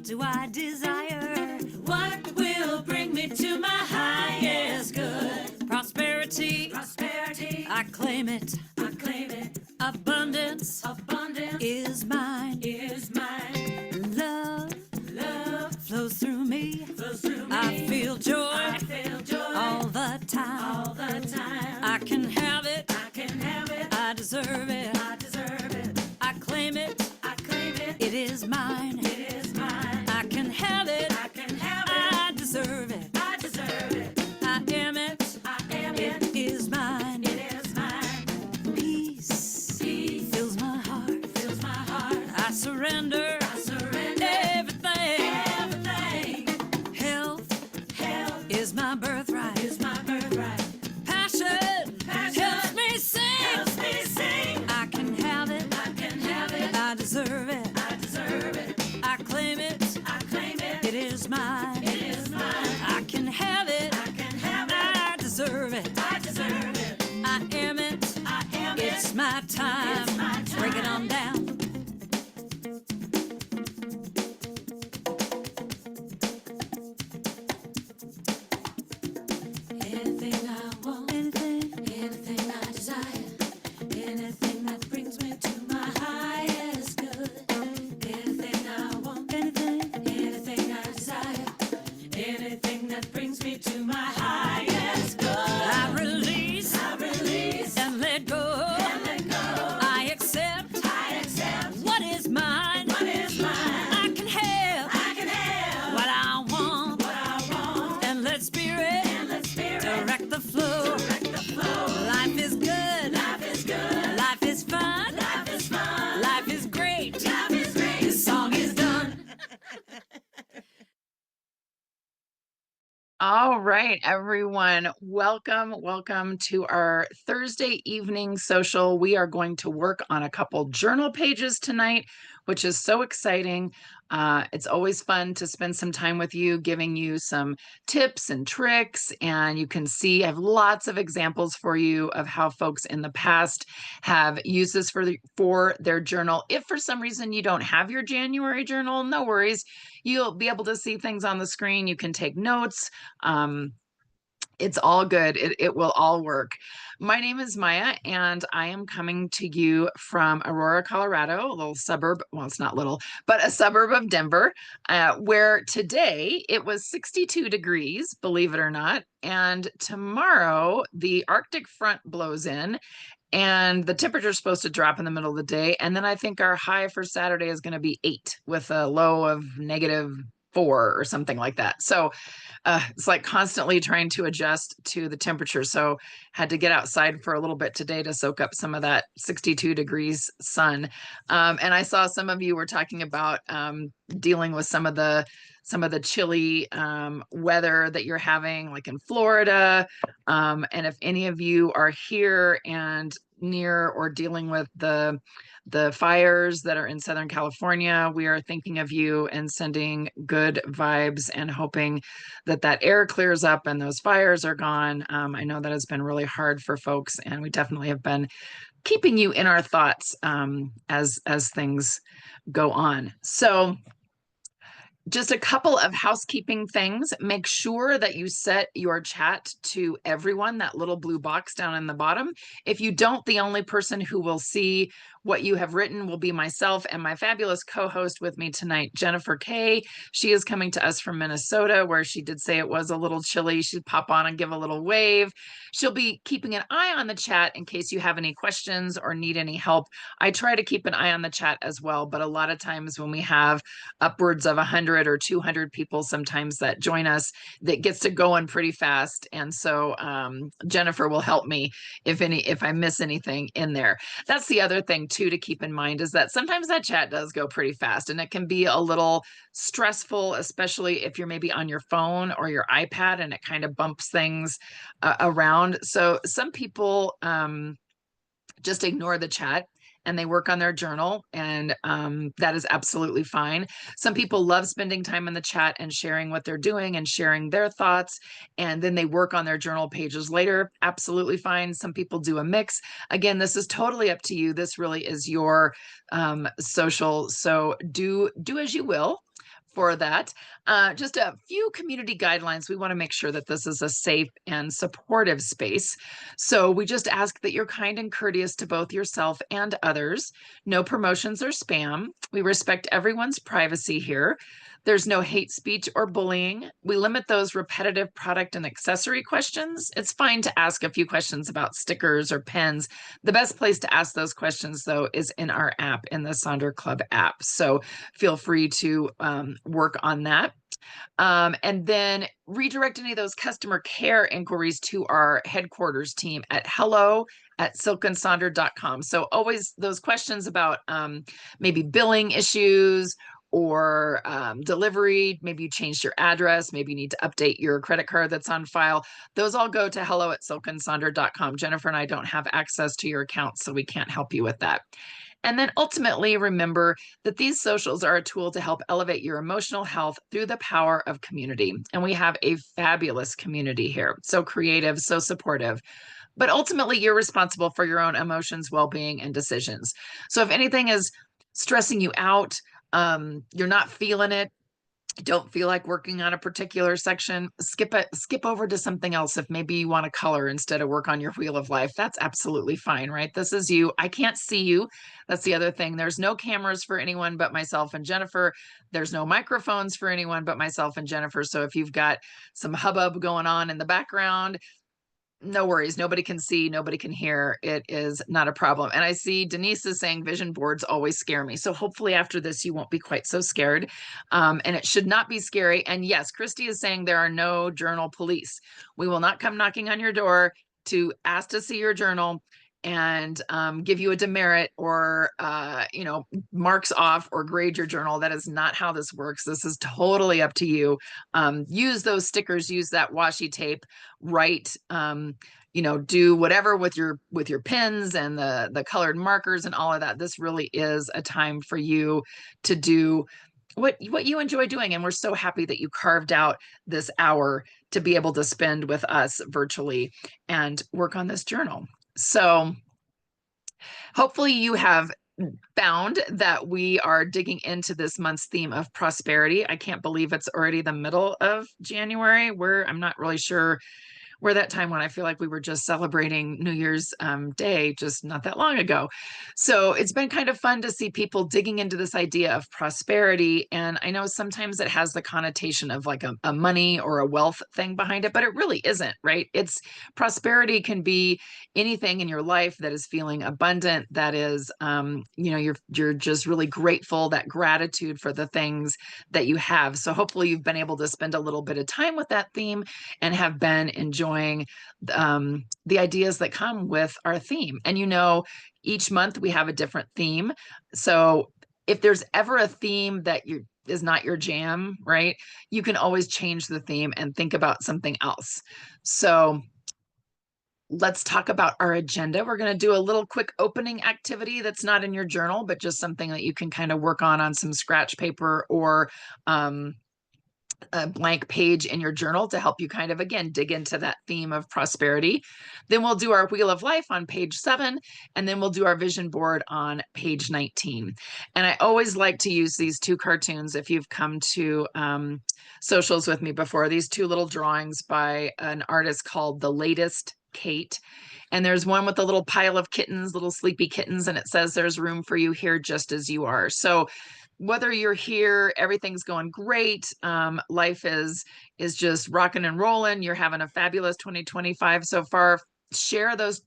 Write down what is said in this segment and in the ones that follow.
What do I desire? What will bring me to my highest good? Prosperity. Prosperity. I claim it. I claim it. Abundance. Abundance is mine. Is mine. Love. Love flows through me. Flows through me. I feel joy. I feel joy all the time. All the time. I can have it. I can have it. I deserve it. I deserve it. I claim it. I claim it. It is mine. It is mine. I can have it. I can have it. I deserve it. I deserve it. I am it. I am it. It is mine. It is mine. Peace. Peace fills my heart. Fills my heart. I surrender. I surrender everything. Everything. Health. Health is my birthright. Is my birthright. Passion. Passion helps me sing. Helps me sing. I can have it. I can have it. I deserve it. I deserve it. I claim it. I claim it. It is mine. It is mine. I can have it. I can have it. I deserve it. I deserve it. I am it. I am it. It's my time. It's my time. Break it on down. Anything I want, anything I desire, anything that brings me to my highest good. Anything I want, anything I desire, anything that brings me to my highest good. I release, and let go, I accept, what is mine, I can have, what I want, and let spirit, direct the flow. Life is good, life is fun, life is great, this song is done. All right, everyone. Welcome to our Thursday evening social. We are going to work on a couple journal pages tonight, which is so exciting. It's always fun to spend some time with you, giving you some tips and tricks. And you can see I have lots of examples for you of how folks in the past have used this for their journal. If for some reason you don't have your January journal, no worries. You'll be able to see things on the screen. You can take notes. It's all good. It will all work. My name is Maya, and I am coming to you from Aurora, Colorado, a little suburb. Well, it's not little, but a suburb of Denver, where today it was 62 degrees, believe it or not. And tomorrow the Arctic front blows in, and the temperature is supposed to drop in the middle of the day. And then I think our high for Saturday is going to be 8 with a low of -4 or something like that. So it's like constantly trying to adjust to the temperature. So had to get outside for a little bit today to soak up some of that 62 degrees sun. And I saw some of you were talking about dealing with some of the chilly weather that you're having, like in Florida. And if any of you are here and near or dealing with the fires that are in Southern California, we are thinking of you and sending good vibes and hoping that air clears up and those fires are gone. I know that has been really hard for folks, and we definitely have been keeping you in our thoughts as things go on. So just a couple of housekeeping things. Make sure that you set your chat to everyone, that little blue box down in the bottom. If you don't, the only person who will see what you have written will be myself and my fabulous co-host with me tonight, Jennifer Kay. She is coming to us from Minnesota, where she did say it was a little chilly. She'd pop on and give a little wave. She'll be keeping an eye on the chat in case you have any questions or need any help. I try to keep an eye on the chat as well, but a lot of times when we have upwards of 100 or 200 people sometimes that join us, that gets to going pretty fast. And so Jennifer will help me if I miss anything in there. That's the other thing too to keep in mind, is that sometimes that chat does go pretty fast, and it can be a little stressful, especially if you're maybe on your phone or your iPad and it kind of bumps things around. So some people just ignore the chat and they work on their journal, and that is absolutely fine. Some people love spending time in the chat and sharing what they're doing and sharing their thoughts, and then they work on their journal pages later. Absolutely fine. Some people do a mix. Again, this is totally up to you. This really is your social, so do as you will. for that. Just a few community guidelines. We want to make sure that this is a safe and supportive space. So we just ask that you're kind and courteous to both yourself and others. No promotions or spam. We respect everyone's privacy here. There's no hate speech or bullying. We limit those repetitive product and accessory questions. It's fine to ask a few questions about stickers or pens. The best place to ask those questions, though, is in our app, in the Sonder Club app. So feel free to work on that. And then redirect any of those customer care inquiries to our headquarters team at hello@silkandsonder.com. So always those questions about maybe billing issues or delivery, maybe you changed your address, maybe you need to update your credit card that's on file. Those all go to hello@silkandsonder.com. Jennifer and I don't have access to your account, so we can't help you with that. And then ultimately, remember that these socials are a tool to help elevate your emotional health through the power of community. And we have a fabulous community here. So creative, so supportive. But ultimately, you're responsible for your own emotions, well-being, and decisions. So if anything is stressing you out, you're not feeling it, don't feel like working on a particular section, skip over to something else. If maybe you want to color instead of work on your wheel of life, that's absolutely fine, right? This is you. I can't see you. That's the other thing. There's no cameras for anyone but myself and Jennifer. There's no microphones for anyone but myself and Jennifer. So if you've got some hubbub going on in the background, no worries. Nobody can see, nobody can hear. It is not a problem. And I see Denise is saying vision boards always scare me. So hopefully after this, you won't be quite so scared. And it should not be scary. And yes, Christy is saying there are no journal police. We will not come knocking on your door to ask to see your journal and give you a demerit or marks off or grade your journal. That is not how this works. This is totally up to you. Use those stickers, use that washi tape, write, do whatever with your pens and the colored markers and all of that. This really is a time for you to do what you enjoy doing. And we're so happy that you carved out this hour to be able to spend with us virtually and work on this journal. So hopefully you have found that we are digging into this month's theme of prosperity. I can't believe it's already the middle of January, where I'm not really sure where that time went. I feel like we were just celebrating New Year's Day just not that long ago. So it's been kind of fun to see people digging into this idea of prosperity. And I know sometimes it has the connotation of like a money or a wealth thing behind it, but it really isn't, right? It's prosperity can be anything in your life that is feeling abundant, that is, you're just really grateful, that gratitude for the things that you have. So hopefully you've been able to spend a little bit of time with that theme and have been enjoying the ideas that come with our theme. And each month we have a different theme. So if there's ever a theme that is not your jam, right, you can always change the theme and think about something else. So let's talk about our agenda. We're going to do a little quick opening activity that's not in your journal, but just something that you can kind of work on some scratch paper or a blank page in your journal to help you kind of, again, dig into that theme of prosperity. Then we'll do our wheel of life on page 7, and then we'll do our vision board on page 19. And I always like to use these two cartoons if you've come to socials with me before, these two little drawings by an artist called The Latest Kate. And there's one with a little pile of kittens, little sleepy kittens, and it says there's room for you here just as you are. So whether you're here, everything's going great, life is just rocking and rolling, you're having a fabulous 2025 so far, share those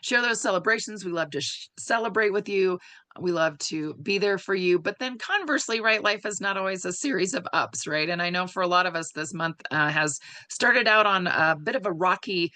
celebrations. We love to celebrate with you. We love to be there for you. But then conversely, right, life is not always a series of ups, right? And I know for a lot of us, this month has started out on a bit of a rocky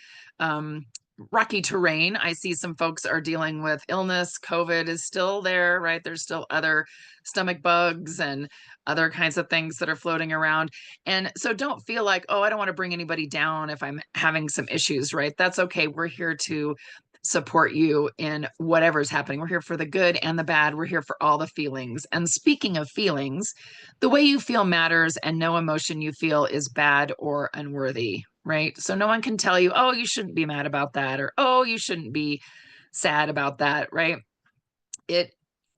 terrain. I see some folks are dealing with illness. COVID is still there, right? There's still other stomach bugs and other kinds of things that are floating around. And so don't feel like, oh, I don't want to bring anybody down if I'm having some issues, right? That's okay. We're here to support you in whatever's happening. We're here for the good and the bad. We're here for all the feelings. And speaking of feelings, the way you feel matters, and no emotion you feel is bad or unworthy, right? So no one can tell you, oh, you shouldn't be mad about that, or oh, you shouldn't be sad about that, right?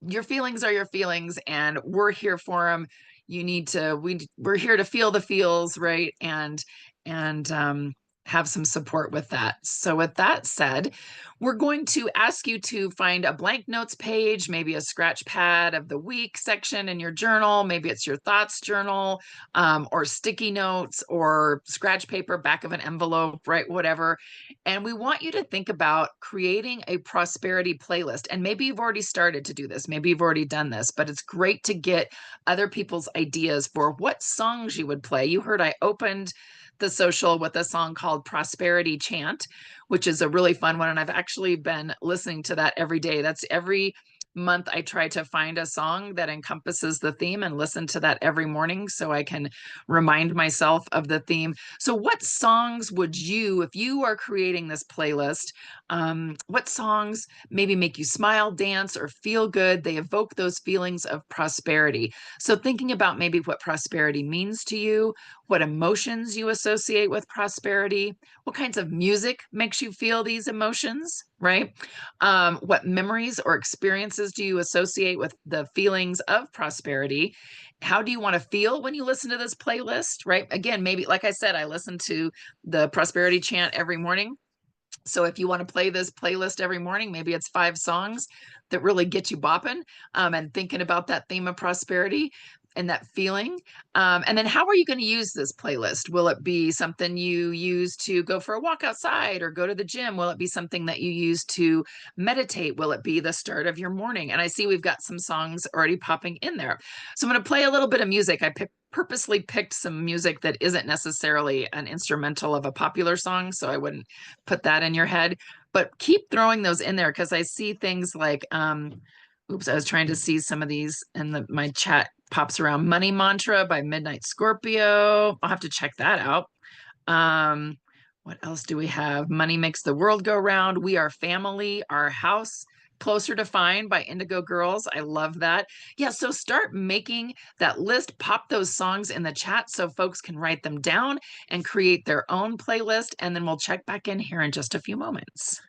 Your feelings are your feelings, and we're here for them. you need to, we're here to feel the feels, right? And have some support with that. So with that said, we're going to ask you to find a blank notes page, maybe a scratch pad of the week section in your journal. Maybe it's your thoughts journal, or sticky notes or scratch paper, back of an envelope, right? Whatever. And we want you to think about creating a prosperity playlist. And maybe you've already started to do this. Maybe you've already done this, but it's great to get other people's ideas for what songs you would play. You heard I opened the social with a song called Prosperity Chant, which is a really fun one. And I've actually been listening to that every day. That's every month I try to find a song that encompasses the theme and listen to that every morning so I can remind myself of the theme. So what songs would you, if you are creating this playlist, what songs maybe make you smile, dance, or feel good? They evoke those feelings of prosperity. So thinking about maybe what prosperity means to you, what emotions you associate with prosperity, what kinds of music makes you feel these emotions, right? What memories or experiences do you associate with the feelings of prosperity? How do you want to feel when you listen to this playlist, right? Again, maybe, like I said, I listen to the prosperity chant every morning. So if you want to play this playlist every morning, maybe it's 5 songs that really get you bopping, and thinking about that theme of prosperity and that feeling. And then how are you going to use this playlist? Will it be something you use to go for a walk outside or go to the gym? Will it be something that you use to meditate? Will it be the start of your morning? And I see we've got some songs already popping in there. So I'm going to play a little bit of music. I purposely picked some music that isn't necessarily an instrumental of a popular song, so I wouldn't put that in your head, but keep throwing those in there because I see things like, oops, I was trying to see some of these and my chat pops around. Money Mantra by Midnight Scorpio. I'll have to check that out. What else do we have? Money Makes the World Go Round. We Are Family, Our House, Closer to Find by Indigo Girls. I love that. Yeah, so start making that list, pop those songs in the chat so folks can write them down and create their own playlist. And then we'll check back in here in just a few moments.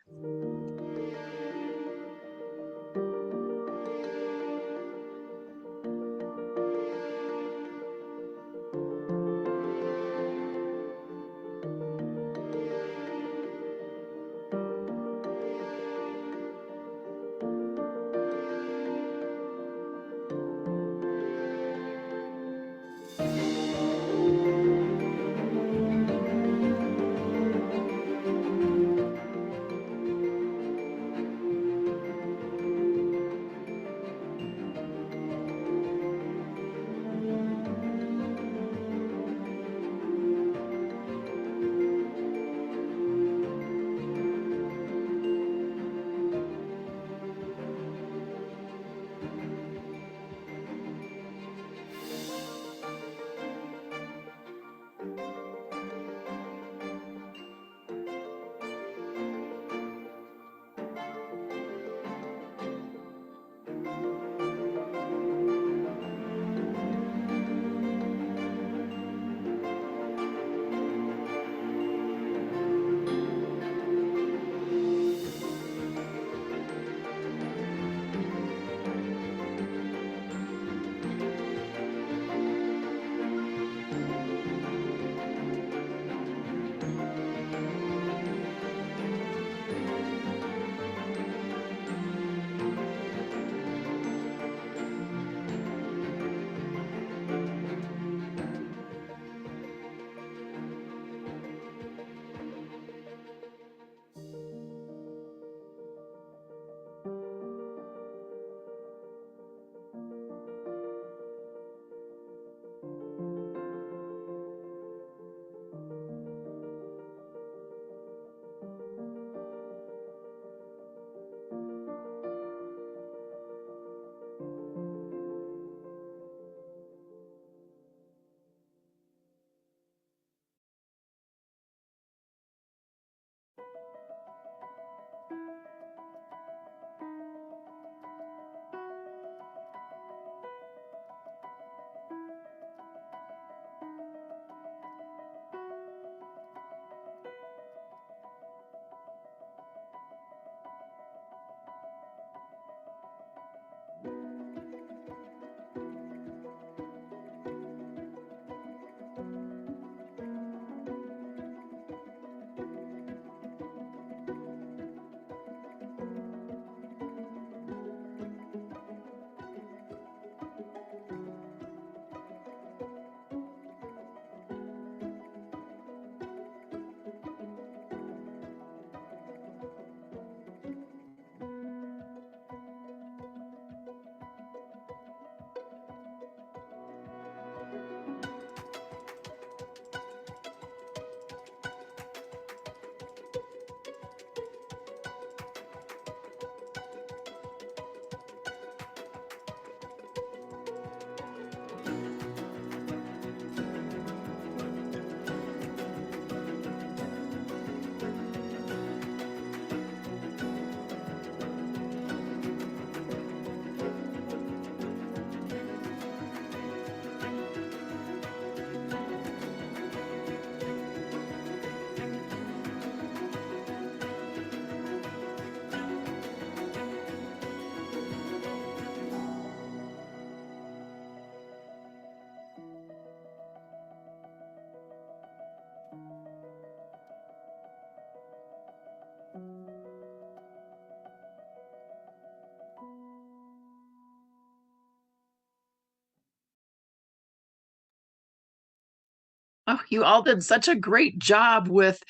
Oh, you all did such a great job with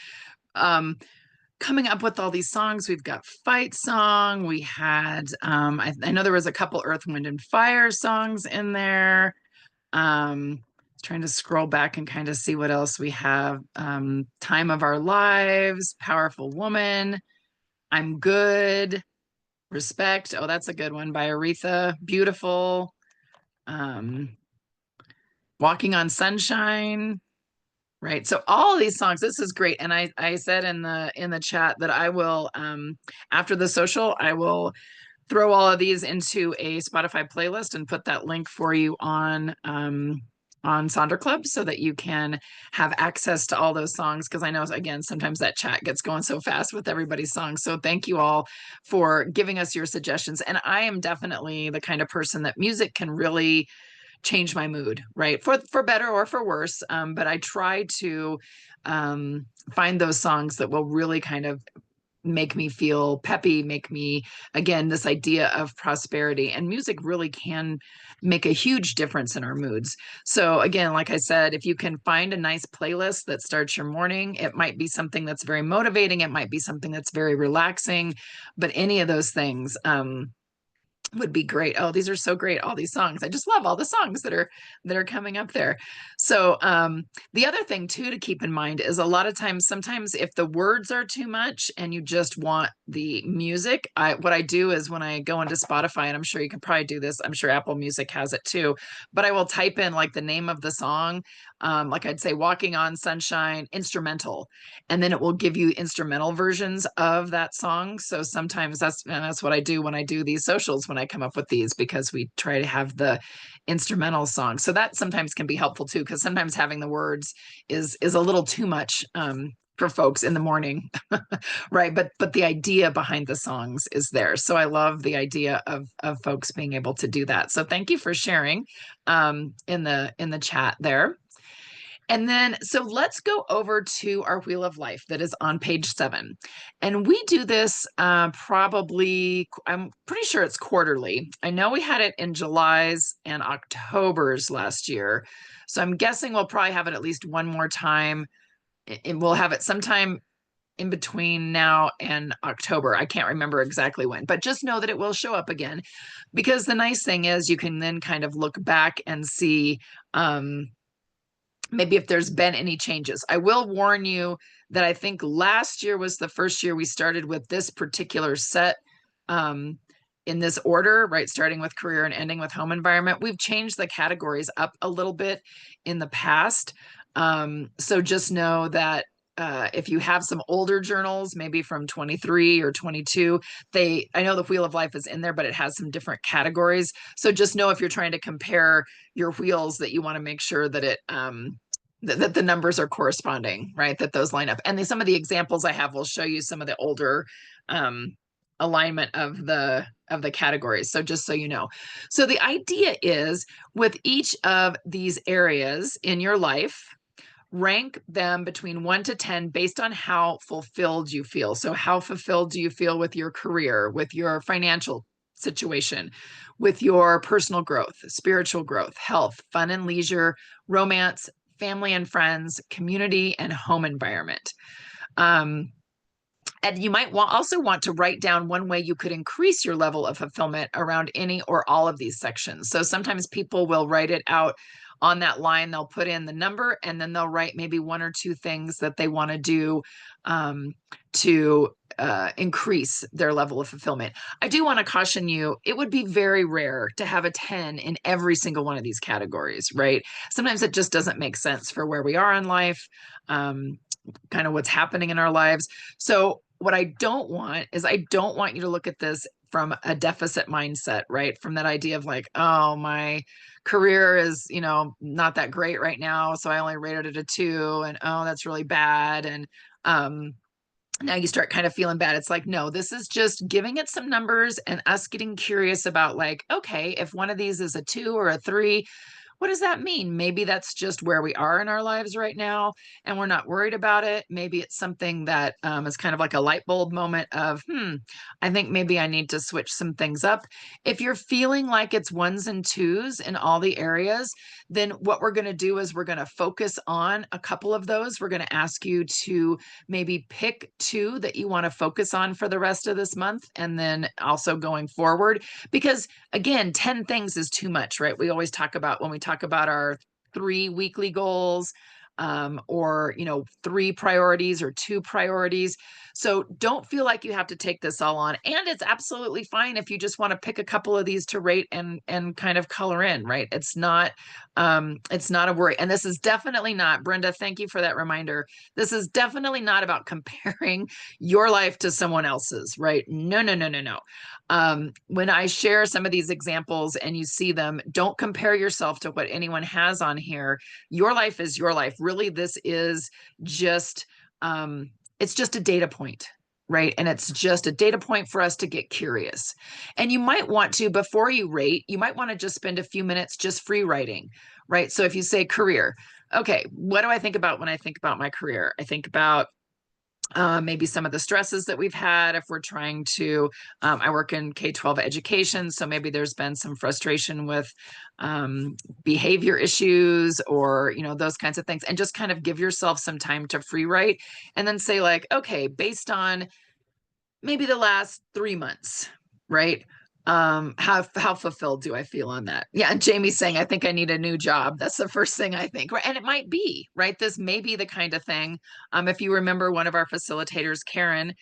um, coming up with all these songs. We've got Fight Song. We had, I know there was a couple Earth, Wind, and Fire songs in there. Trying to scroll back and kind of see what else we have. Time of Our Lives, Powerful Woman, I'm Good, Respect. Oh, that's a good one by Aretha. Beautiful. Um, Walking on Sunshine. Right. So all these songs, this is great. And I said in the chat that I will after the social, I will throw all of these into a Spotify playlist and put that link for you on Sonder Club so that you can have access to all those songs. Because I know, again, sometimes that chat gets going so fast with everybody's songs. So thank you all for giving us your suggestions. And I am definitely the kind of person that music can really change my mood, right? For better or for worse. But I try to find those songs that will really kind of make me feel peppy, make me, again, this idea of prosperity. And music really can make a huge difference in our moods. So again, like I said, if you can find a nice playlist that starts your morning, it might be something that's very motivating, it might be something that's very relaxing, but any of those things would be great. Oh, these are so great, all these songs. I just love all the songs that are coming up there. So the other thing too to keep in mind is a lot of times, sometimes if the words are too much and you just want the music, what I do is when I go into Spotify, and I'm sure you can probably do this, I'm sure Apple Music has it too, but I will type in like the name of the song, like I'd say Walking on Sunshine instrumental, and then it will give you instrumental versions of that song. So sometimes that's what I do when I do these socials, when I come up with these, because we try to have the instrumental song. So that sometimes can be helpful too, because sometimes having the words is a little too much for folks in the morning. Right, but the idea behind the songs is there. So I love the idea of folks being able to do that. So thank you for sharing in the chat there. And then, so let's go over to our Wheel of Life that is on page 7. And we do this probably, I'm pretty sure it's quarterly. I know we had it in July's and October's last year. So I'm guessing we'll probably have it at least one more time. And we'll have it sometime in between now and October. I can't remember exactly when, but just know that it will show up again, because the nice thing is you can then kind of look back and see maybe if there's been any changes. I will warn you that I think last year was the first year we started with this particular set in this order, right? Starting with career and ending with home environment. We've changed the categories up a little bit in the past. So just know that if you have some older journals, maybe from 23 or 22, I know the Wheel of Life is in there, but it has some different categories. So just know if you're trying to compare your wheels that you want to make sure that that the numbers are corresponding, right? That those line up. And some of the examples I have will show you some of the older alignment of the categories. So just so you know. So the idea is, with each of these areas in your life, rank them between 1 to 10 based on how fulfilled you feel. So how fulfilled do you feel with your career, with your financial situation, with your personal growth, spiritual growth, health, fun and leisure, romance, family and friends, community, and home environment. And you might also want to write down one way you could increase your level of fulfillment around any or all of these sections. So sometimes people will write it out on that line. They'll put in the number, and then they'll write maybe 1 or 2 things that they want to do to increase their level of fulfillment. I do want to caution you, it would be very rare to have a 10 in every single one of these categories, right? Sometimes it just doesn't make sense for where we are in life, kind of what's happening in our lives. So what I don't want is, I don't want you to look at this from a deficit mindset, right? From that idea of like, oh, my career is, not that great right now, so I only rated it a 2, and oh, that's really bad. And now you start kind of feeling bad. It's like, no, this is just giving it some numbers and us getting curious about like, okay, if one of these is a 2 or a 3, What does that mean? Maybe that's just where we are in our lives right now and we're not worried about it. Maybe it's something that is kind of like a light bulb moment of, I think maybe I need to switch some things up. If you're feeling like it's ones and twos in all the areas, then what we're going to do is we're going to focus on a couple of those. We're going to ask you to maybe pick two that you want to focus on for the rest of this month and then also going forward. Because again, 10 things is too much, right? We always talk about when we talk about our 3 weekly goals, or 3 priorities or 2 priorities. So don't feel like you have to take this all on. And it's absolutely fine if you just want to pick a couple of these to rate and kind of color in, right? It's not a worry. And this is definitely not, Brenda, thank you for that reminder. This is definitely not about comparing your life to someone else's, right? No, no, no, no, no. When I share some of these examples and you see them, don't compare yourself to what anyone has on here. Your life is your life. Really, this is just, it's just a data point, right? And it's just a data point for us to get curious. And you might want to, before you rate, you might want to just spend a few minutes just free writing, right? So if you say career, okay, what do I think about when I think about my career? I think about maybe some of the stresses that we've had if we're trying to, I work in K-12 education, so maybe there's been some frustration with behavior issues or, those kinds of things, and just kind of give yourself some time to free write and then say like, okay, based on maybe the last 3 months, right? How fulfilled do I feel on that? Yeah, and Jamie's saying, I think I need a new job. That's the first thing I think, right? And it might be, right? This may be the kind of thing. If you remember one of our facilitators, Karen,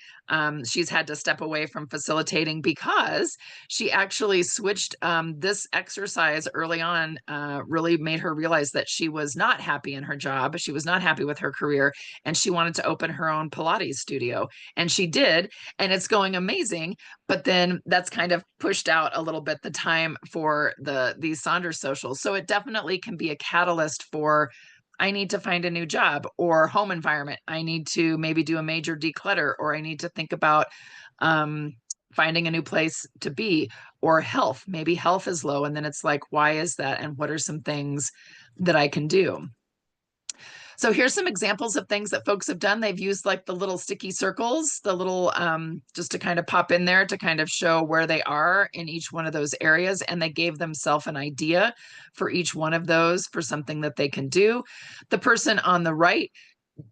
she's had to step away from facilitating because she actually switched this exercise early on, really made her realize that she was not happy in her job. She was not happy with her career, and she wanted to open her own Pilates studio. And she did, and it's going amazing. But then that's kind of pushed out a little bit the time for these Sonder socials. So it definitely can be a catalyst for, I need to find a new job, or home environment. I need to maybe do a major declutter, or I need to think about finding a new place to be, or health. Maybe health is low. And then it's like, why is that? And what are some things that I can do? So here's some examples of things that folks have done. They've used like the little sticky circles, the little, just to kind of pop in there to kind of show where they are in each one of those areas. And they gave themselves an idea for each one of those for something that they can do. The person on the right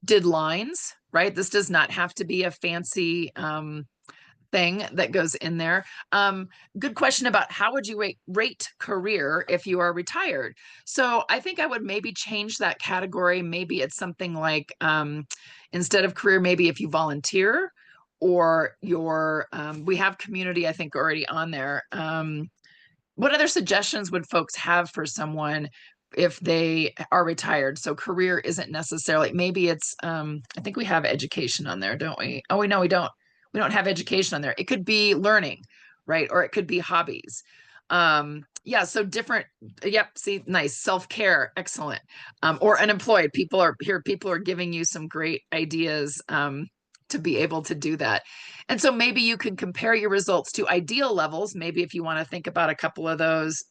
did lines, right? This does not have to be a fancy, thing that goes in there. Good question about how would you rate career if you are retired? So I think I would maybe change that category. Maybe it's something like, instead of career, maybe if you volunteer or we have community, I think already on there. What other suggestions would folks have for someone if they are retired? So career isn't necessarily, maybe it's, I think we have education on there, don't we? Oh, no, we don't. We don't have education on there. It could be learning, right? Or it could be hobbies. Yeah, so different. Yep, see, nice. Self-care, excellent. Or unemployed. People are giving you some great ideas to be able to do that. And so maybe you can compare your results to ideal levels. Maybe if you want to think about a couple of those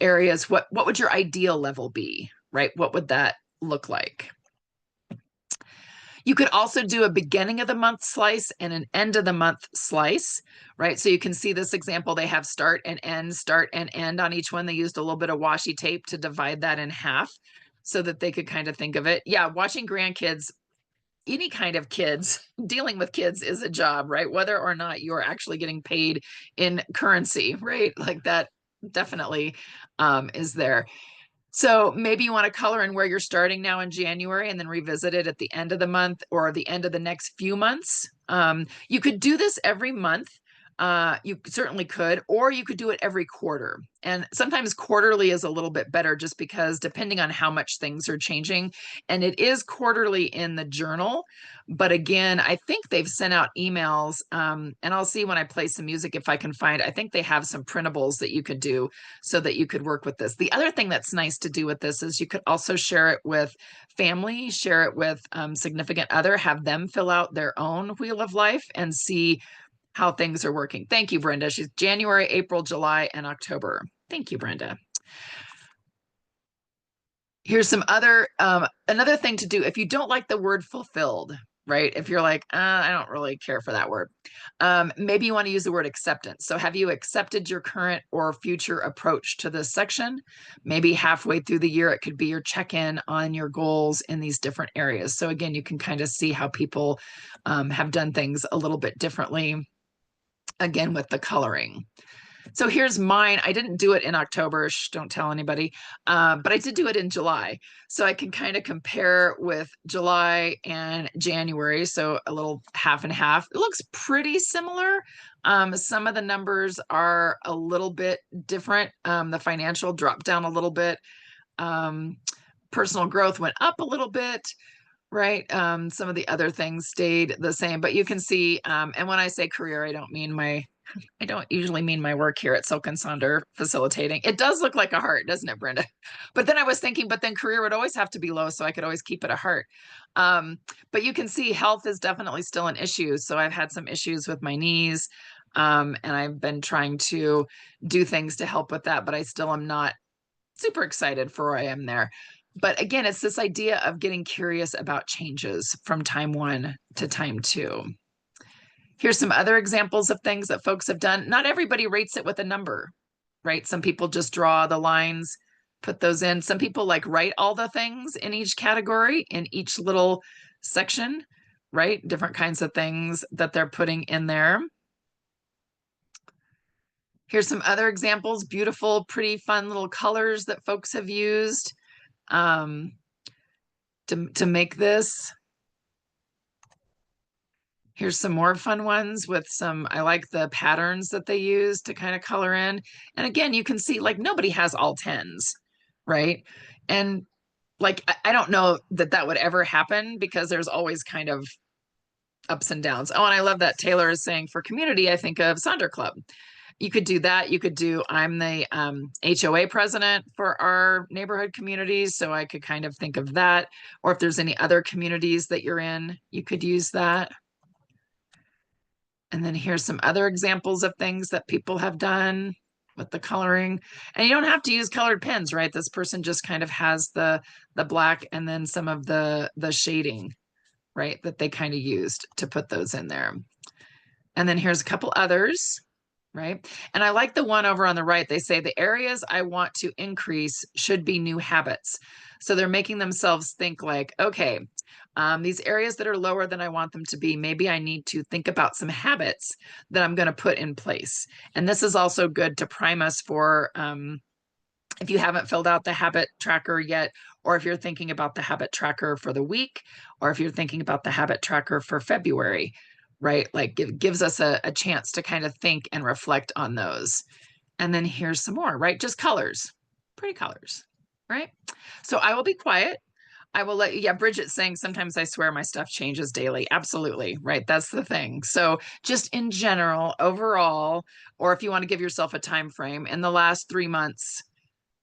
areas, what would your ideal level be, right? What would that look like? You could also do a beginning of the month slice and an end of the month slice, right? So you can see this example, they have start and end on each one. They used a little bit of washi tape to divide that in half so that they could kind of think of it. Yeah, watching grandkids, any kind of kids, dealing with kids is a job, right? Whether or not you're actually getting paid in currency, right? Like that definitely is there. So maybe you want to color in where you're starting now in January and then revisit it at the end of the month or the end of the next few months. You could do this every month. You certainly could, or you could do it every quarter. And sometimes quarterly is a little bit better just because depending on how much things are changing, and it is quarterly in the journal. But again, I think they've sent out emails, and I'll see when I play some music if I can find, I think they have some printables that you could do so that you could work with this. The other thing that's nice to do with this is you could also share it with family, share it with significant other, have them fill out their own wheel of life and see how things are working. Thank you, Brenda. She's January, April, July, and October. Thank you, Brenda. Here's some another thing to do. If you don't like the word fulfilled, right? If you're like, I don't really care for that word, maybe you want to use the word acceptance. So have you accepted your current or future approach to this section? Maybe halfway through the year, it could be your check-in on your goals in these different areas. So again, you can kind of see how people have done things a little bit differently, again, with the coloring. So here's mine. I didn't do it in October. Shh, don't tell anybody. But I did do it in July. So I can kind of compare with July and January. So a little half and half. It looks pretty similar. Some of the numbers are a little bit different. The financial dropped down a little bit. Personal growth went up a little bit, right? Some of the other things stayed the same, but you can see, and when I say career, I don't usually mean my work here at Silk and Sonder facilitating. It does look like a heart, doesn't it, Brenda? But then I was thinking, but then career would always have to be low, so I could always keep it a heart. But you can see health is definitely still an issue. So I've had some issues with my knees, and I've been trying to do things to help with that, but I still am not super excited for where I am there. But again, it's this idea of getting curious about changes from time one to time two. Here's some other examples of things that folks have done. Not everybody rates it with a number, right? Some people just draw the lines, put those in. Some people like write all the things in each category, in each little section, right? Different kinds of things that they're putting in there. Here's some other examples, beautiful, pretty fun little colors that folks have used to make this. Here's some more fun ones with some, I like the patterns that they use to kind of color in. And again, you can see like nobody has all tens, right? And like, I don't know that that would ever happen because there's always kind of ups and downs. Oh, and I love that Taylor is saying for community, I think of Sonder Club. You could do that. You could do, I'm the HOA president for our neighborhood communities. So I could kind of think of that. Or if there's any other communities that you're in, you could use that. And then here's some other examples of things that people have done with the coloring. And you don't have to use colored pens, right? This person just kind of has the black and then some of the shading, right? That they kind of used to put those in there. And then here's a couple others, right? And I like the one over on the right. They say the areas I want to increase should be new habits. So they're making themselves think like, okay, these areas that are lower than I want them to be, maybe I need to think about some habits that I'm going to put in place. And this is also good to prime us for if you haven't filled out the habit tracker yet, or if you're thinking about the habit tracker for the week, or if you're thinking about the habit tracker for February, right? Like it gives us a chance to kind of think and reflect on those. And then here's some more, right? Just colors, pretty colors, right? So I will be quiet. I will let you, yeah, Bridget's saying sometimes I swear my stuff changes daily. Absolutely, right? That's the thing. So just in general, overall, or if you want to give yourself a time frame, in the last 3 months,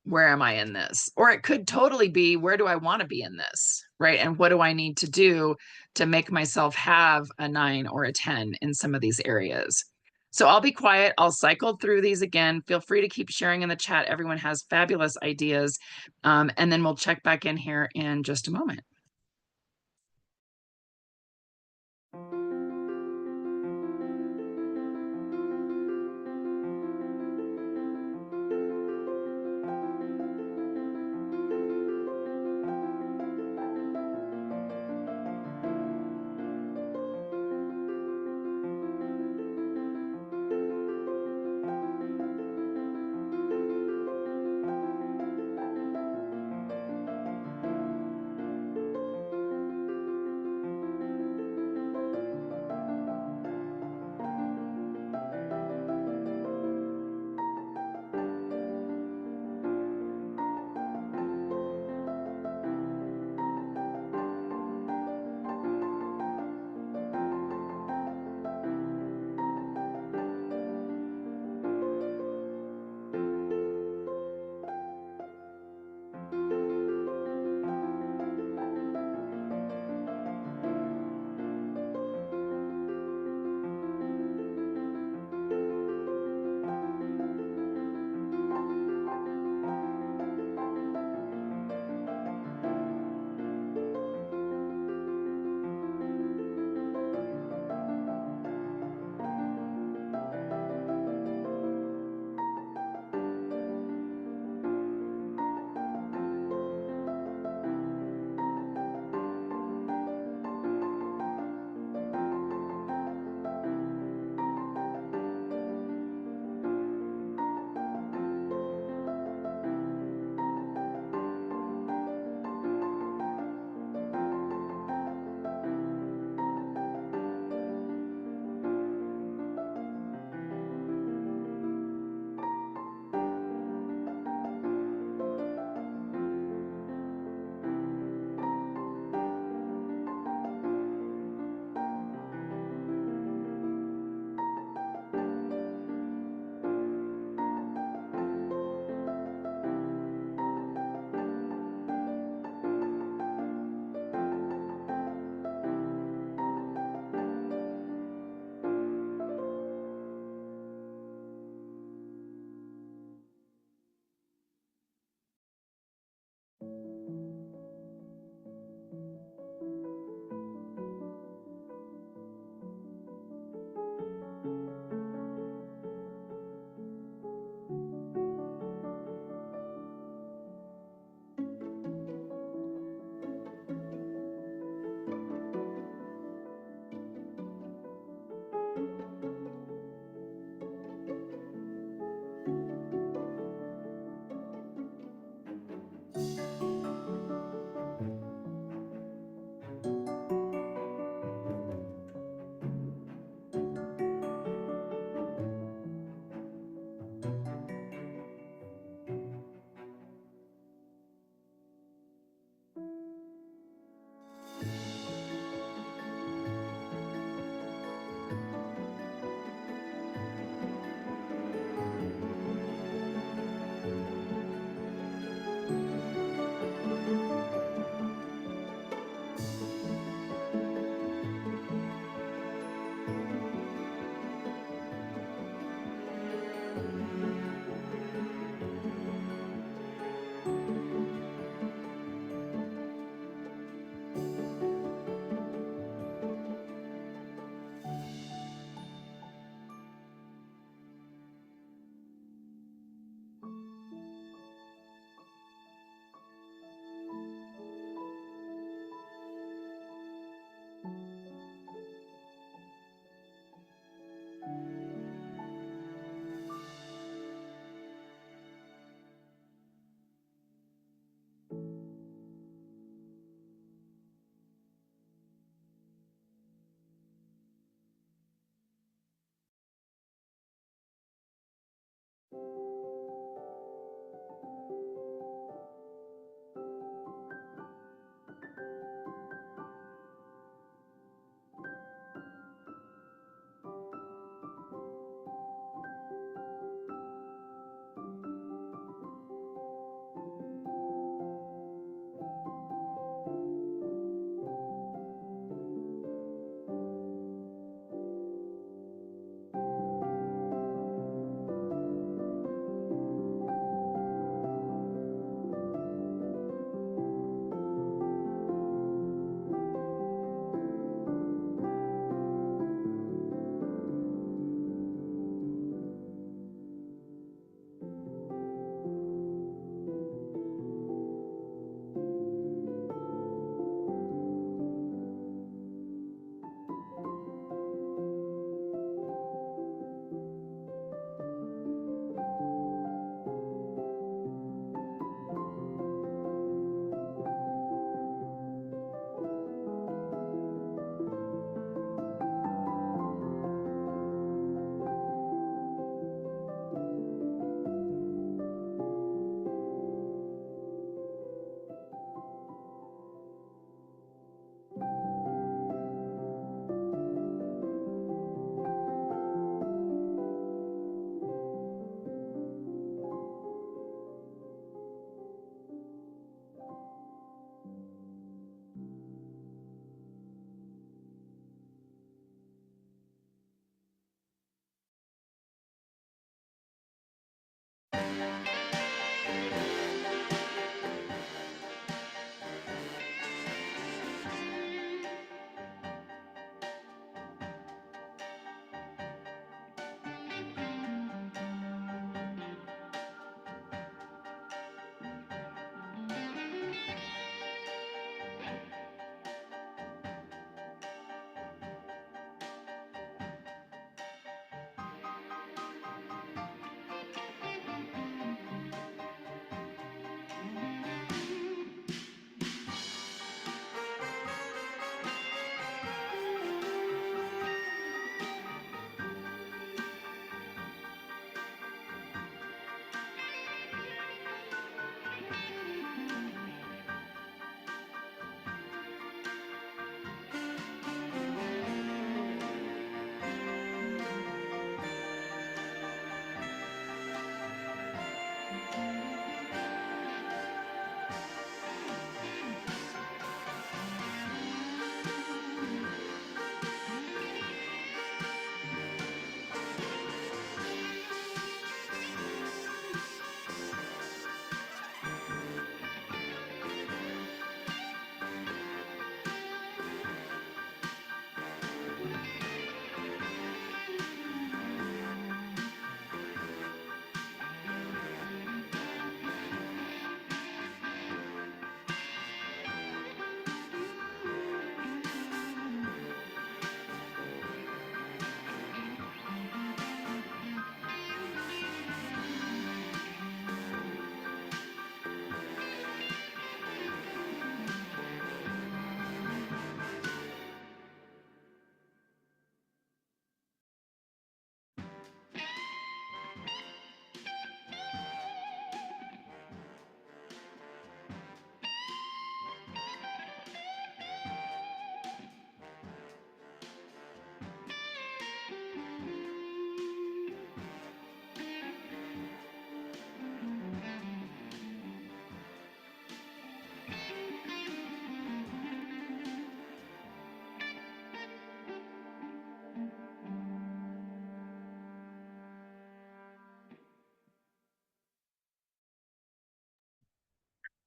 where am I in this? Or it could totally be, where do I want to be in this, right? And what do I need to do to make myself have a 9 or a 10 in some of these areas? So I'll be quiet. I'll cycle through these again. Feel free to keep sharing in the chat. Everyone has fabulous ideas. And then we'll check back in here in just a moment.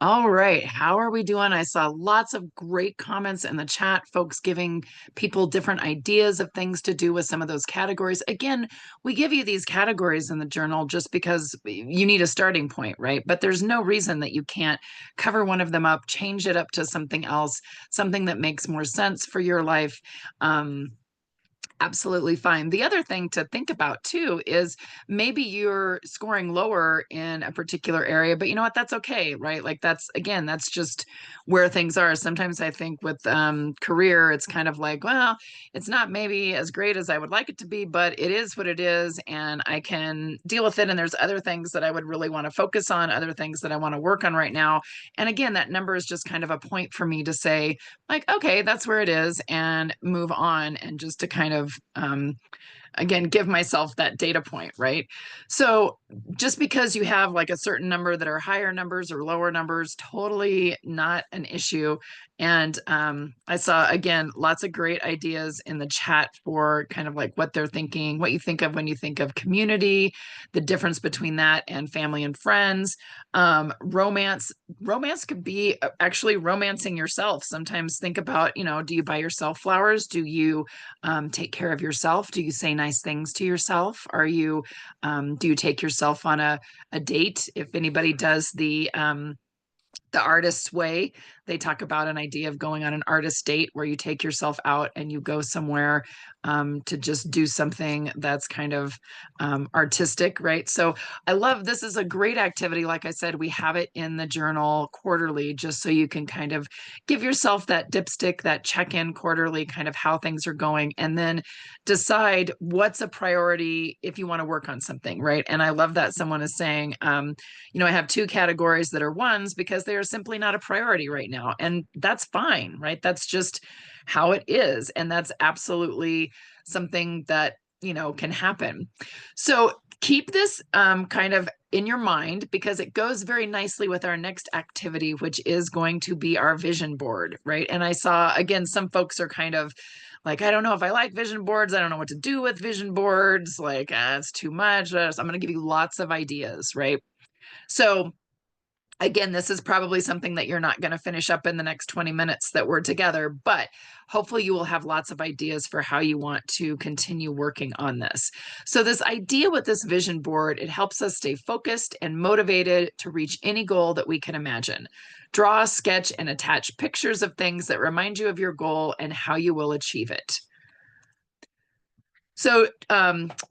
All right, how are we doing? I saw lots of great comments in the chat, folks giving people different ideas of things to do with some of those categories. Again, we give you these categories in the journal just because you need a starting point, right? But there's no reason that you can't cover one of them up, change it up to something else, something that makes more sense for your life. Absolutely fine. The other thing to think about too is maybe you're scoring lower in a particular area, but you know what? That's okay, right? Like that's again, that's just where things are. Sometimes I think with career, it's kind of like, well, it's not maybe as great as I would like it to be, but it is what it is, and I can deal with it. And there's other things that I would really want to focus on, other things that I want to work on right now. And again, that number is just kind of a point for me to say, like, okay, that's where it is, and move on, and just to kind of again give myself that data point, right? So just because you have like a certain number that are higher numbers or lower numbers, totally not an issue. And I saw again lots of great ideas in the chat for kind of like what they're thinking, what you think of when you think of community, the difference between that and family and friends. Romance could be actually romancing yourself. Sometimes think about, do you buy yourself flowers? Do you take care of yourself? Do you say nice things to yourself? Do you take yourself on a date? If anybody does the artist's way, they talk about an idea of going on an artist date where you take yourself out and you go somewhere to just do something that's kind of artistic, right? So I love, this is a great activity. Like I said, we have it in the journal quarterly, just so you can kind of give yourself that dipstick, that check-in quarterly, kind of how things are going, and then decide what's a priority if you want to work on something, right? And I love that someone is saying, I have two categories that are ones because they are simply not a priority right now. And that's fine, right? That's just how it is. And that's absolutely something that, can happen. So keep this kind of in your mind, because it goes very nicely with our next activity, which is going to be our vision board, right? And I saw, again, some folks are kind of like, I don't know if I like vision boards. I don't know what to do with vision boards. Like, it's too much. I'm going to give you lots of ideas, right? So again, this is probably something that you're not going to finish up in the next 20 minutes that we're together, but hopefully you will have lots of ideas for how you want to continue working on this. So this idea with this vision board, it helps us stay focused and motivated to reach any goal that we can imagine. Draw, sketch, and attach pictures of things that remind you of your goal and how you will achieve it. So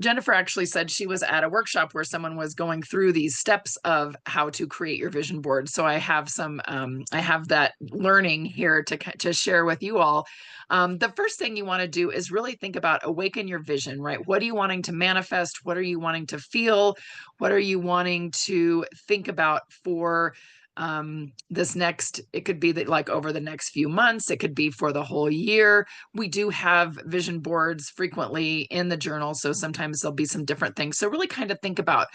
Jennifer actually said she was at a workshop where someone was going through these steps of how to create your vision board. So I have I have that learning here to share with you all. The first thing you want to do is really think about awaken your vision, right? What are you wanting to manifest? What are you wanting to feel? What are you wanting to think about for this next, it could be that like over the next few months, it could be for the whole year. We do have vision boards frequently in the journal, so sometimes there'll be some different things. So really kind of think about,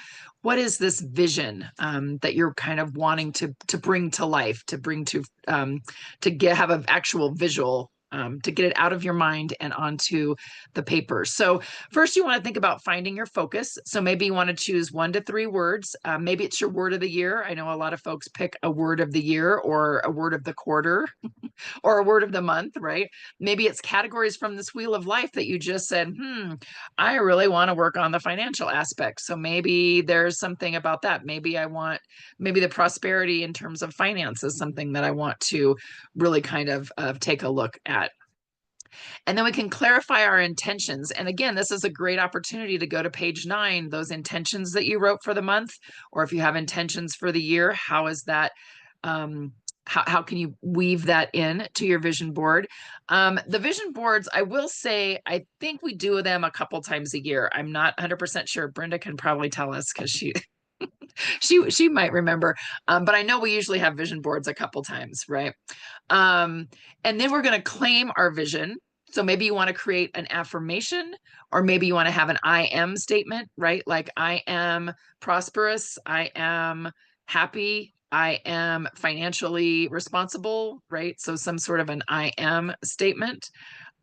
what is this vision that you're kind of wanting to bring to life, to bring to get have an actual visual, to get it out of your mind and onto the paper. So first you want to think about finding your focus. So maybe you want to choose 1 to 3 words. Maybe it's your word of the year. I know a lot of folks pick a word of the year or a word of the quarter or a word of the month, right? Maybe it's categories from this wheel of life that you just said, I really want to work on the financial aspect. So maybe there's something about that. Maybe the prosperity in terms of finance is something that I want to really kind of take a look at. And then we can clarify our intentions. And again, this is a great opportunity to go to page 9, those intentions that you wrote for the month, or if you have intentions for the year, how is that? How can you weave that in to your vision board? The vision boards, I will say, I think we do them a couple times a year. I'm not 100% sure. Brenda can probably tell us because she might remember. But I know we usually have vision boards a couple times, right? And then we're going to claim our vision. So maybe you want to create an affirmation, or maybe you want to have an I am statement, right? Like, I am prosperous, I am happy, I am financially responsible, right? So some sort of an I am statement.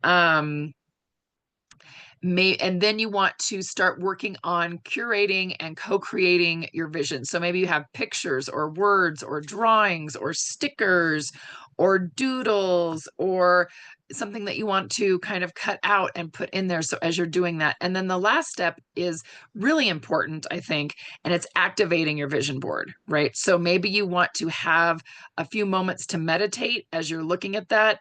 And then you want to start working on curating and co-creating your vision. So maybe you have pictures or words or drawings or stickers or doodles or something that you want to kind of cut out and put in there. So as you're doing that, and then the last step is really important, I think, and it's activating your vision board, right? So maybe you want to have a few moments to meditate as you're looking at that.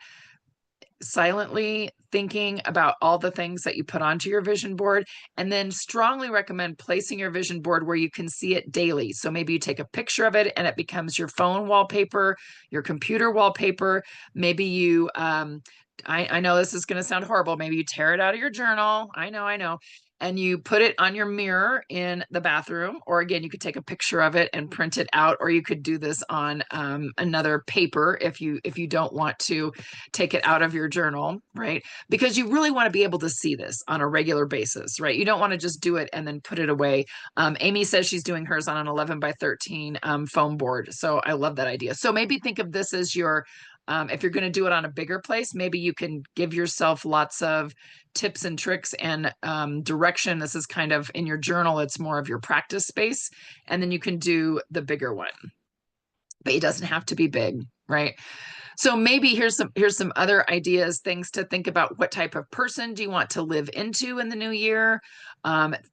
silently thinking about all the things that you put onto your vision board, and then strongly recommend placing your vision board where you can see it daily. So maybe you take a picture of it and it becomes your phone wallpaper, your computer wallpaper. Maybe you, I know this is going to sound horrible. Maybe you tear it out of your journal. I know. And you put it on your mirror in the bathroom, or again, you could take a picture of it and print it out, or you could do this on another paper if you don't want to take it out of your journal, right? Because you really want to be able to see this on a regular basis, right? You don't want to just do it and then put it away. Amy says she's doing hers on an 11 by 13 foam board. So I love that idea. So maybe think of this as your, if you're going to do it on a bigger place, maybe you can give yourself lots of tips and tricks and direction. This is kind of in your journal, it's more of your practice space. And then you can do the bigger one, but it doesn't have to be big, right? So maybe here's some other ideas, things to think about. What type of person do you want to live into in the new year?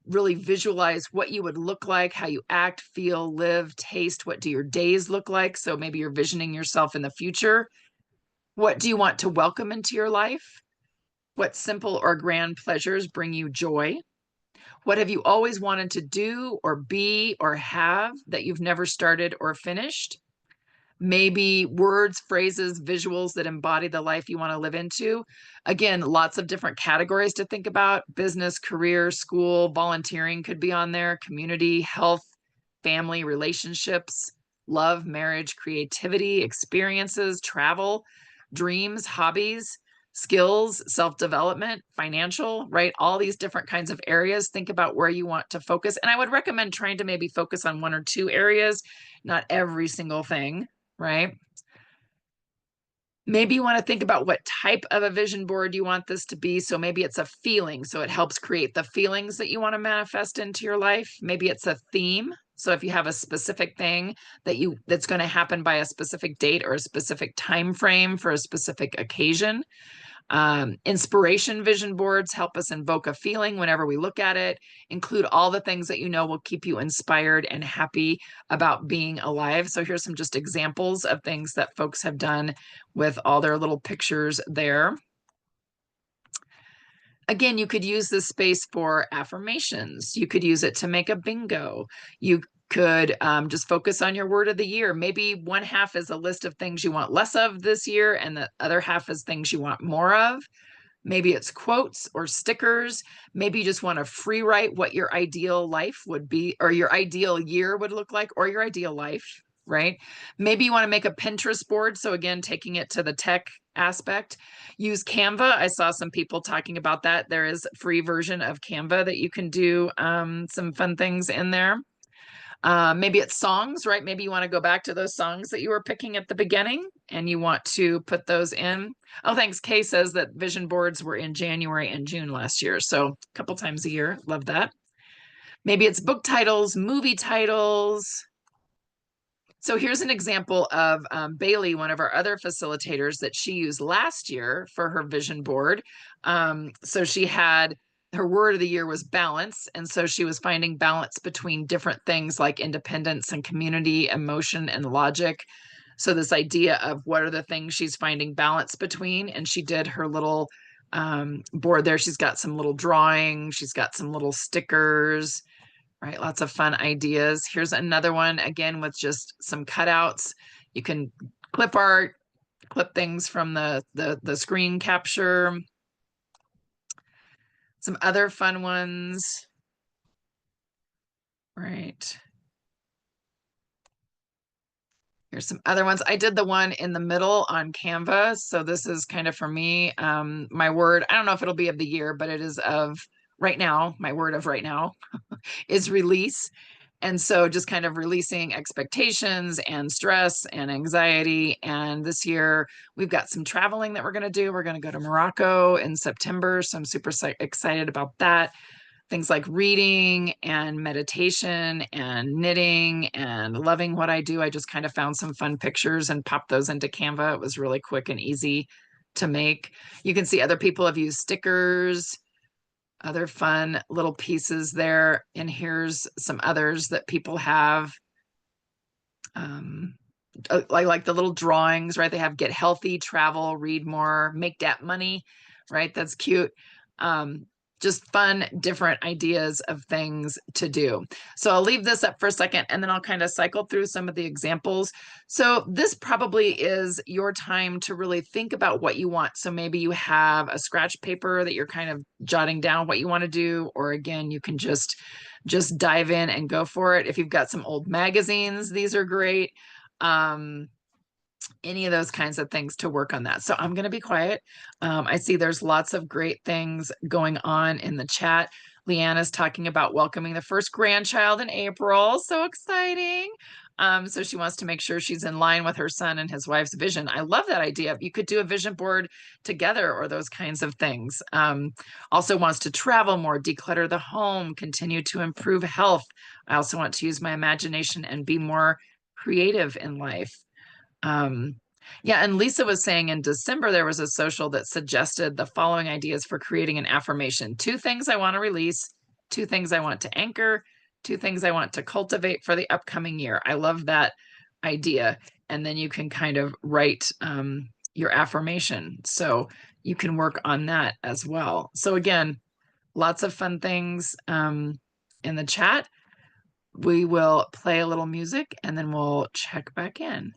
Really visualize what you would look like, how you act, feel, live, taste. What do your days look like? So maybe you're visioning yourself in the future. What do you want to welcome into your life? What simple or grand pleasures bring you joy? What have you always wanted to do or be or have that you've never started or finished? Maybe words, phrases, visuals that embody the life you want to live into. Again, lots of different categories to think about. Business, career, school, volunteering could be on there, community, health, family, relationships, love, marriage, creativity, experiences, travel, dreams, hobbies, skills, self-development, financial, right? All these different kinds of areas. Think about where you want to focus. And I would recommend trying to maybe focus on one or two areas, not every single thing, right? Maybe you want to think about what type of a vision board you want this to be. So maybe it's a feeling. So it helps create the feelings that you want to manifest into your life. Maybe it's a theme. So if you have a specific thing that's going to happen by a specific date or a specific time frame for a specific occasion. Inspiration vision boards help us invoke a feeling whenever we look at it. Include all the things that you know will keep you inspired and happy about being alive. So here's some just examples of things that folks have done with all their little pictures there. Again, you could use this space for affirmations. You could use it to make a bingo. You could just focus on your word of the year. Maybe one half is a list of things you want less of this year, and the other half is things you want more of. Maybe it's quotes or stickers. Maybe you just want to free write what your ideal life would be, or your ideal year would look like, or your ideal life, right? Maybe you want to make a Pinterest board. So again, taking it to the tech aspect. Use Canva. I saw some people talking about that. There is a free version of Canva that you can do some fun things in there. Maybe it's songs, right? Maybe you want to go back to those songs that you were picking at the beginning and you want to put those in. Oh, thanks. Kay says that vision boards were in January and June last year. So a couple times a year. Love that. Maybe it's book titles, movie titles. So here's an example of Bailey, one of our other facilitators that she used last year for her vision board. So she had her word of the year was balance. And so she was finding balance between different things like independence and community, emotion and logic. So this idea of what are the things she's finding balance between. And she did her little board there. She's got some little drawing. She's got some little stickers, right? Lots of fun ideas. Here's another one, again, with just some cutouts. You can clip art, clip things from the screen capture. Some other fun ones, right? Here's some other ones. I did the one in the middle on Canva. So this is kind of for me, my word, I don't know if it'll be of the year, but it is of right now. My word of right now is release. And so just kind of releasing expectations and stress and anxiety. And this year we've got some traveling that we're going to do. We're going to go to Morocco in September. So I'm super excited about that. Things like reading and meditation and knitting and loving what I do. I just kind of found some fun pictures and popped those into Canva. It was really quick and easy to make. You can see other people have used stickers, other fun little pieces there. And here's some others that people have like the little drawings, right? They have get healthy, travel, read more, make that money, right? That's cute. Um, just fun, different ideas of things to do. So I'll leave this up for a second and then I'll kind of cycle through some of the examples. So this probably is your time to really think about what you want. So maybe you have a scratch paper that you're kind of jotting down what you want to do, or again, you can just dive in and go for it. If you've got some old magazines, these are great. Any of those kinds of things to work on that. So I'm going to be quiet. I see there's lots of great things going on in the chat. Leanna's talking about welcoming the first grandchild in April. So exciting. So she wants to make sure she's in line with her son and his wife's vision. I love that idea. You could do a vision board together or those kinds of things. Also wants to travel more, declutter the home, continue to improve health. I also want to use my imagination and be more creative in life. Yeah, and Lisa was saying in December, there was a social that suggested the following ideas for creating an affirmation. 2 things I want to release, 2 things I want to anchor, 2 things I want to cultivate for the upcoming year. I love that idea. And then you can kind of write your affirmation. So you can work on that as well. So again, lots of fun things in the chat. We will play a little music and then we'll check back in.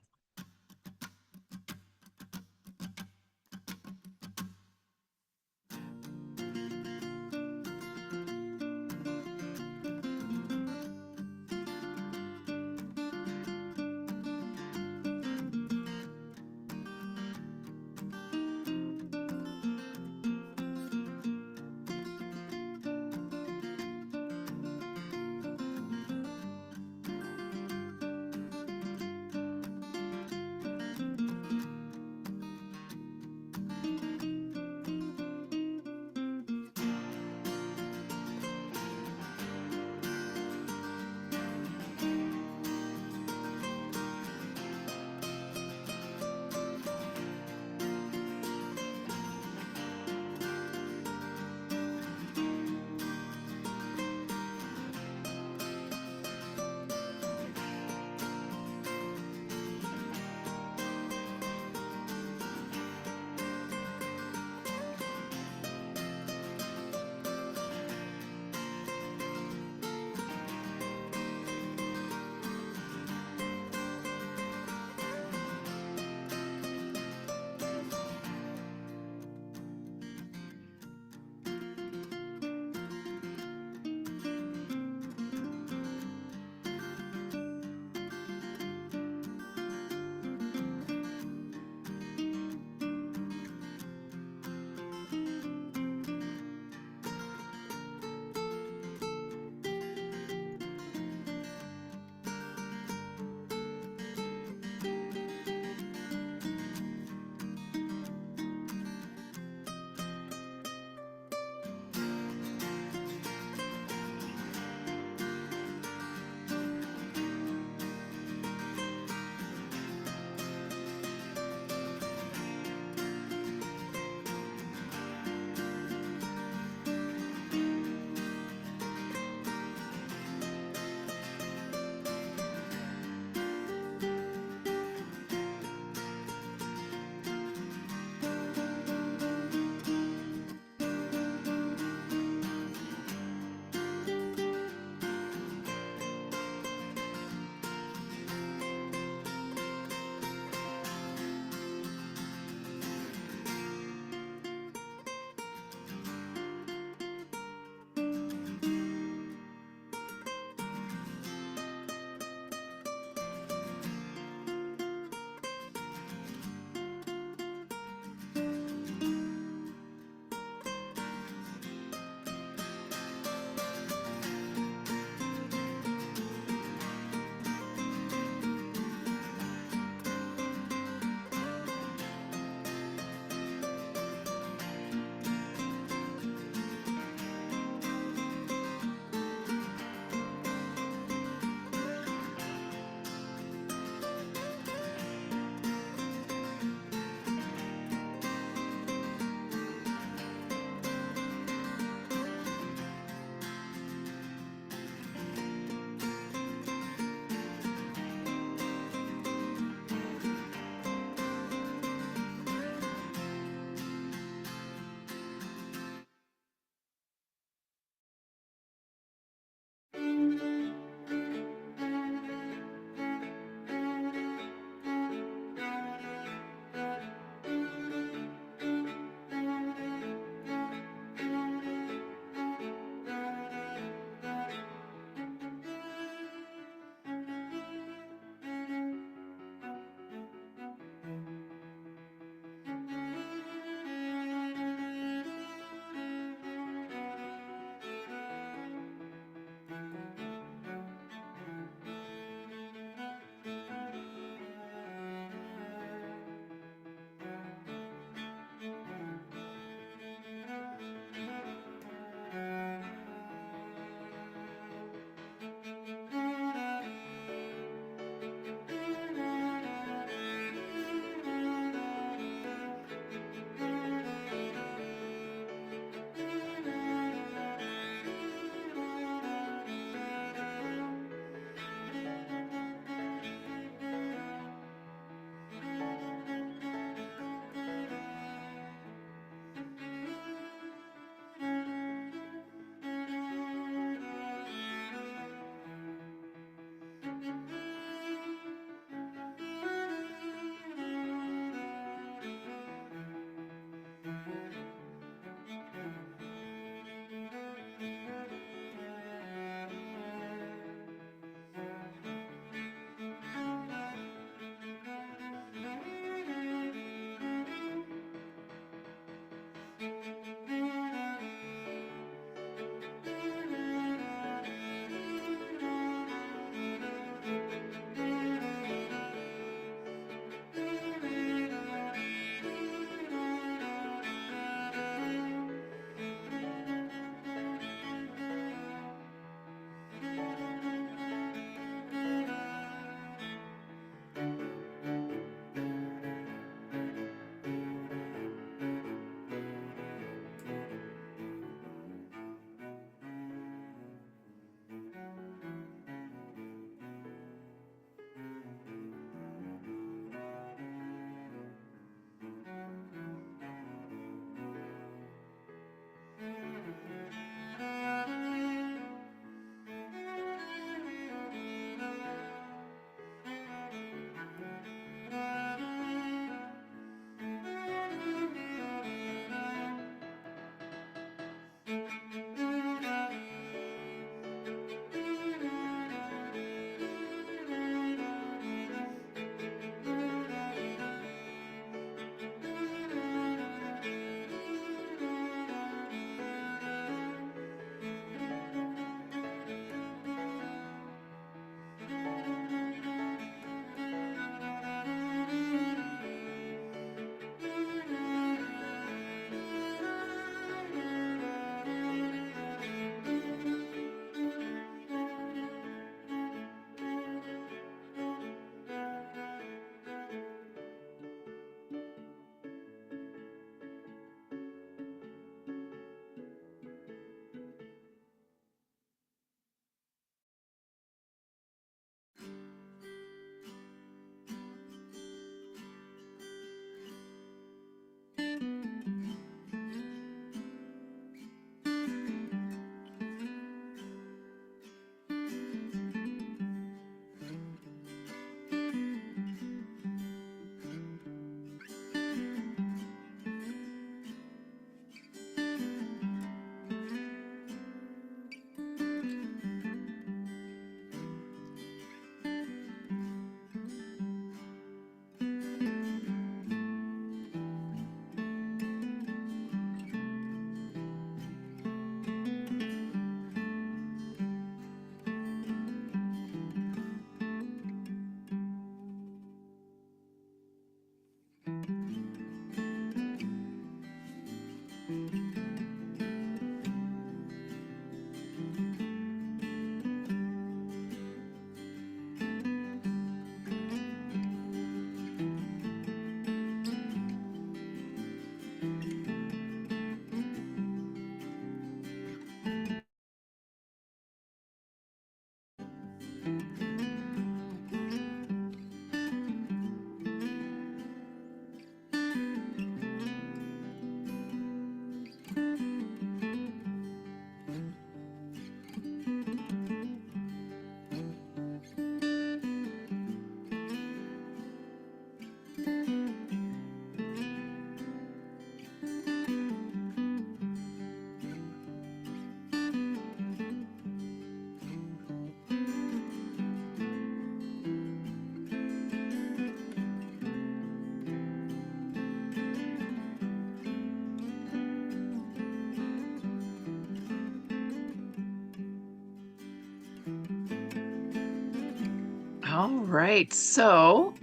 All right. So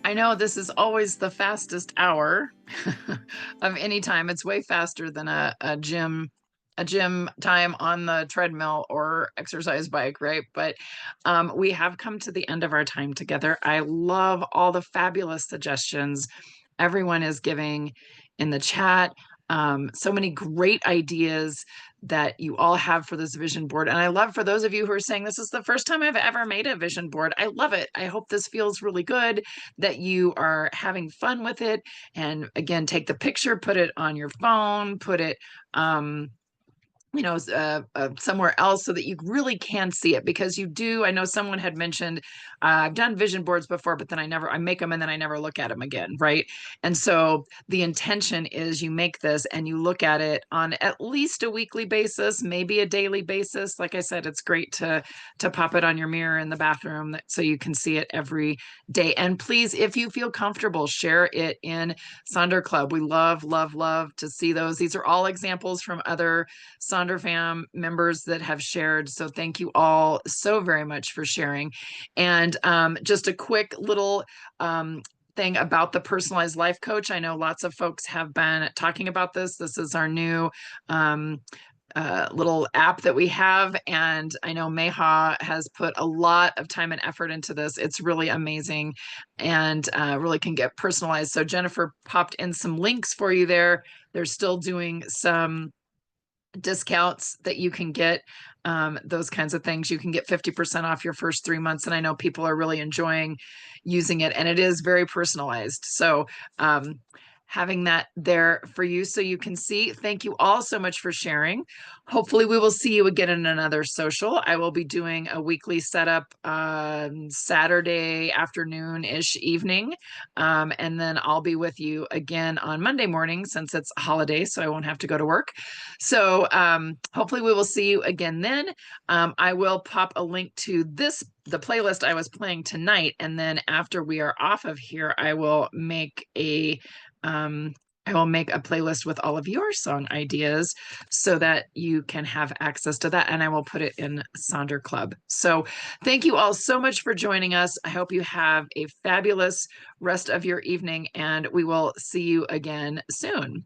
I know this is always the fastest hour of any time. It's way faster than a gym time on the treadmill or exercise bike, right? But we have come to the end of our time together. I love all the fabulous suggestions everyone is giving in the chat. So many great ideas that you all have for this vision board. And I love for those of you who are saying, this is the first time I've ever made a vision board. I love it. I hope this feels really good, that you are having fun with it. And again, take the picture, put it on your phone, put it, somewhere else so that you really can see it, because you do. I know someone had mentioned, I've done vision boards before, but then I make them and then I never look at them again, right? And so the intention is you make this and you look at it on at least a weekly basis, maybe a daily basis. Like I said, it's great to pop it on your mirror in the bathroom so you can see it every day. And please, if you feel comfortable, share it in Sonder Club. We love, love, love to see those. These are all examples from other Sonder fam members that have shared. So thank you all so very much for sharing. And just a quick little thing about the personalized life coach. I know lots of folks have been talking about this. This is our new little app that we have. And I know Meha has put a lot of time and effort into this. It's really amazing and really can get personalized. So Jennifer popped in some links for you there. They're still doing some discounts that you can get, those kinds of things. You can get 50% off your first 3 months. And I know people are really enjoying using it, and it is very personalized. So having that there for you so you can see. Thank you all so much for sharing. Hopefully we will see you again in another social. I will be doing a weekly setup Saturday afternoon-ish evening. And then I'll be with you again on Monday morning, since it's a holiday, so I won't have to go to work. So hopefully we will see you again then. I will pop a link to the playlist I was playing tonight. And then after we are off of here, I will make a playlist with all of your song ideas so that you can have access to that. And I will put it in Sonder Club. So thank you all so much for joining us. I hope you have a fabulous rest of your evening, and we will see you again soon.